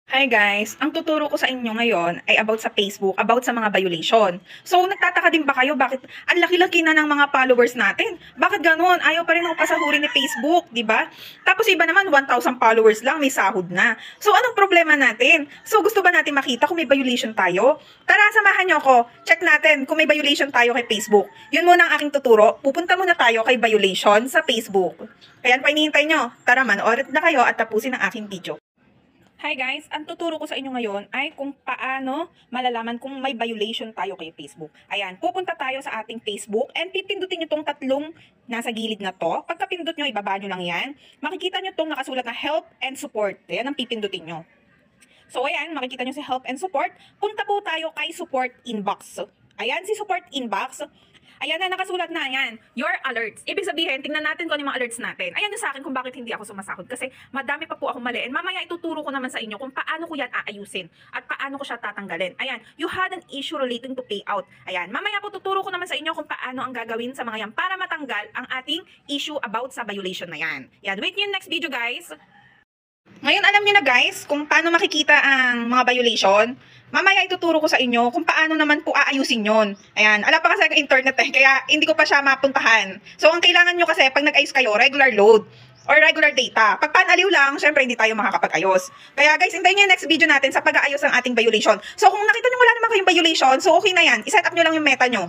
Hi guys! Ang tuturo ko sa inyo ngayon ay about sa Facebook, about sa mga violation. So, nagtataka din ba kayo bakit ang laki-laki na ng mga followers natin? Bakit ganun? Ayaw pa rin ako pasahurin ni Facebook, di ba? Tapos iba naman, 1,000 followers lang, may sahod na. So, anong problema natin? So, gusto ba natin makita kung may violation tayo? Tara, samahan nyo ako. Check natin kung may violation tayo kay Facebook. Yun muna ang aking tuturo. Pupunta muna tayo kay violation sa Facebook. Kaya pa hinihintay nyo. Tara, manood na kayo at tapusin ang aking video. Hi guys! Ang tuturo ko sa inyo ngayon ay kung paano malalaman kung may violation tayo kay Facebook. Ayan, pupunta tayo sa ating Facebook and pipindutin nyo tong tatlong nasa gilid na to. Pagkapindot nyo, ibaba nyo lang yan. Makikita nyo tong nakasulat na help and support. Ayan ang pipindutin nyo. So ayan, makikita nyo si help and support. Punta po tayo kay support inbox. Ayan, si support inbox. Ayan na, nakasulat na yan. Your alerts. Ibig sabihin, tingnan natin kung ano yung mga alerts natin. Ayan na sa akin kung bakit hindi ako sumasahod. Kasi madami pa po akong mali. And mamaya ituturo ko naman sa inyo kung paano ko yan aayusin. At paano ko siya tatanggalin. Ayan, you had an issue relating to payout. Ayan, mamaya po tuturo ko naman sa inyo kung paano ang gagawin sa mga yan para matanggal ang ating issue about sa violation na yan. Yan, wait nyo yung next video guys. Ngayon alam niyo na guys kung paano makikita ang mga violation. Mamaya ituturo ko sa inyo kung paano naman po aayusin yon. Ayan, alam pa kasi ang internet kaya hindi ko pa siya mapuntahan. So ang kailangan nyo kasi pag nag-ayos kayo, regular load or regular data. Pag panaliw lang, syempre hindi tayo makakapag-ayos. Kaya guys, hintayin nyo yung next video natin sa pag-aayos ng ating violation. So kung nakita nyo wala naman kayong violation, so okay na yan. I-set up nyo lang yung meta nyo.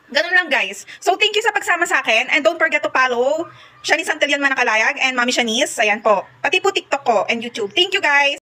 Ganun lang guys. So thank you sa pagsama sa akin and don't forget to follow Shanice Santillan Manakalayag and Mami Shanice. Ayan po. Pati po TikTok ko and YouTube. Thank you guys!